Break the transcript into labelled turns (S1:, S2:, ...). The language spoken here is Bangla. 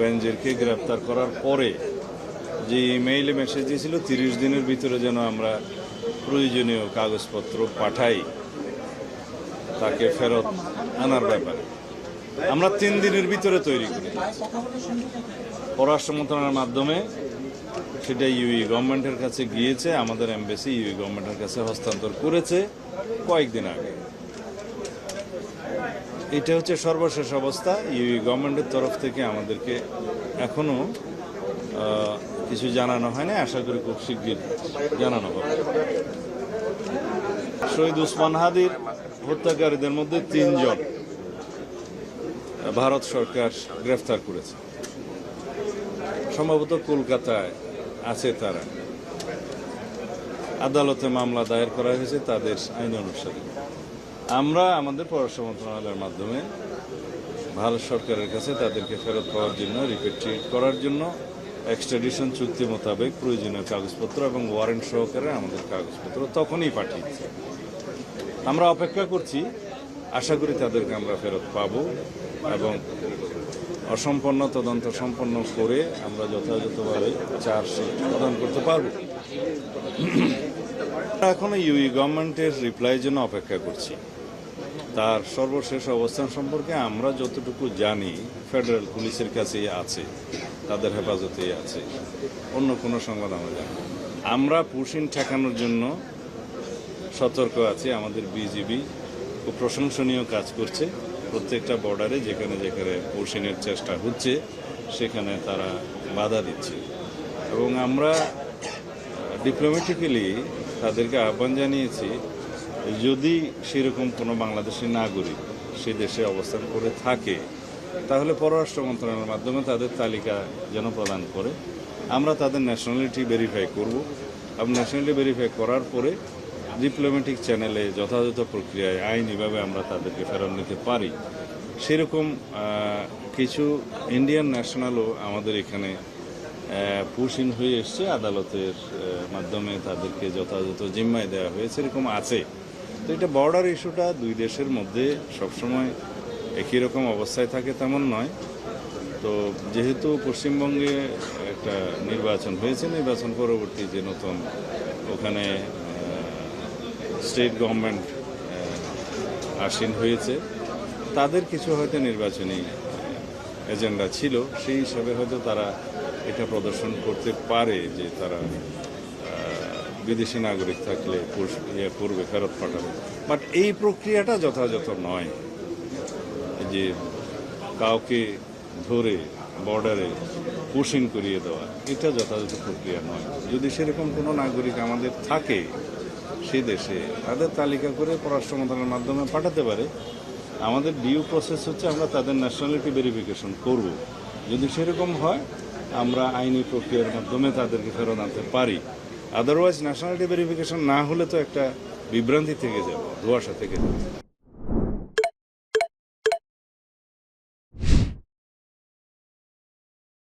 S1: বেনজিরকে গ্রেপ্তার করার পরে যে ইমেইলে মেসেজ দিয়েছিল 30 দিনের ভিতরে যেন আমরা প্রয়োজনীয় কাগজপত্র পাঠাই তাকে ফেরত আনার ব্যাপারে, আমরা 3 দিনের ভিতরে তৈরি করি। পররাষ্ট্র মন্ত্রণালয়ের মাধ্যমে সেটা ইউই গভর্নমেন্টের কাছে গিয়েছে, আমাদের এমবেসি ইউই গভর্নমেন্টের কাছে হস্তান্তর করেছে কয়েকদিন আগে। এটা হচ্ছে সর্বশেষ অবস্থা। ইউই গভর্নমেন্টের তরফ থেকে আমাদেরকে এখনো কিছু জানানো হয়নি, আশা করি খুব শীঘ্রই জানানো হবে। শহীদ উসমান হাদির হত্যাকারীদের মধ্যে 3 জন ভারত সরকার গ্রেফতার করেছে, সম্ভবত কলকাতায় আছে তারা। আদালতে মামলা দায়ের করা হয়েছে তাদের আইন অনুসারে। আমরা আমাদের পররাষ্ট্র মন্ত্রণালয়ের মাধ্যমে ভারত সরকারের কাছে তাদেরকে ফেরত পাওয়ার জন্য, রিপেট্রিয়েট করার জন্য এক্সট্রাডিশন চুক্তি মোতাবেক প্রয়োজনীয় কাগজপত্র এবং ওয়ারেন্ট সহকারে আমাদের কাগজপত্র তখনই পাঠিয়েছে। আমরা অপেক্ষা করছি, আশা করি তাদেরকে আমরা ফেরত পাব এবং অসম্পন্ন তদন্ত সম্পন্ন করে আমরা যথাযথভাবে চার্জশিট প্রদান করতে পারব। এখনো ইউই গভর্নমেন্টের রিপ্লাইয়ের জন্য অপেক্ষা করছি। তার সর্বশেষ অবস্থান সম্পর্কে আমরা যতটুকু জানি ফেডারেল পুলিশের কাছেই আছে, তাদের হেফাজতেই আছে, অন্য কোনো সংবাদ আমরা জানি। আমরা পুশিন ঠেকানোর জন্য সতর্ক আছি। আমাদের বিজিবি খুব প্রশংসনীয় কাজ করছে প্রত্যেকটা বর্ডারে, যেখানে যেখানে পুশিনের চেষ্টা হচ্ছে সেখানে তারা বাধা দিচ্ছে এবং আমরা ডিপ্লোম্যাটিক্যালি তাদেরকে আহ্বান জানিয়েছি, যদি সেরকম কোনো বাংলাদেশি নাগরিক সে দেশে অবস্থান করে থাকে তাহলে পররাষ্ট্র মন্ত্রণালয়ের মাধ্যমে তাদের তালিকা যেন প্রদান করে। আমরা তাদের ন্যাশনালিটি ভেরিফাই করব এবং ন্যাশনালিটি ভেরিফাই করার পরে ডিপ্লোম্যাটিক চ্যানেলে যথাযথ প্রক্রিয়ায় আইনিভাবে আমরা তাদেরকে ফেরত নিতে পারি। সেরকম কিছু ইন্ডিয়ান ন্যাশনালও আমাদের এখানে পুশিন হয়ে এসছে, আদালতের মাধ্যমে তাদেরকে যথাযথ জিম্মায় দেওয়া হয়েছে, এরকম আছে। তো এটা বর্ডার ইস্যুটা দুই দেশের মধ্যে সবসময় একই রকম অবস্থায় থাকে তেমন নয়। তো যেহেতু পশ্চিমবঙ্গে একটা নির্বাচন হয়েছে, নির্বাচন পরবর্তী যে নতুন ওখানে স্টেট গভর্নমেন্ট আসীন হয়েছে, তাদের কিছু হয়তো নির্বাচনী এজেন্ডা ছিল, সেই হিসাবে হয়তো তারা এটা প্রদর্শন করতে পারে যে তারা বিদেশি নাগরিক থাকলে করবে, ফেরত পাঠাবে। বাট এই প্রক্রিয়াটা যথাযথ নয়, যে কাউকে ধরে বর্ডারে পুশিং করিয়ে দেওয়া, এটা যথাযথ প্রক্রিয়া নয়। যদি সেরকম কোনো নাগরিক আমাদের থাকে সে দেশে, তাদের তালিকা করে পররাষ্ট্র মন্ত্রণালয়ের মাধ্যমে পাঠাতে পারে। আমাদের ডিউ প্রসেস হচ্ছে আমরা তাদের ন্যাশনালিটি ভেরিফিকেশন করব। যদি সেরকম হয় আমরা আইনি প্রক্রিয়ার মাধ্যমে তাদেরকে ফেরত আনতে পারি। আদারওয়াইজ ন্যাশনালিটি ভেরিফিকেশন না হলে তো একটা বিভ্রান্তি থেকে যাবে, ধোঁয়াশা থেকে যাবে।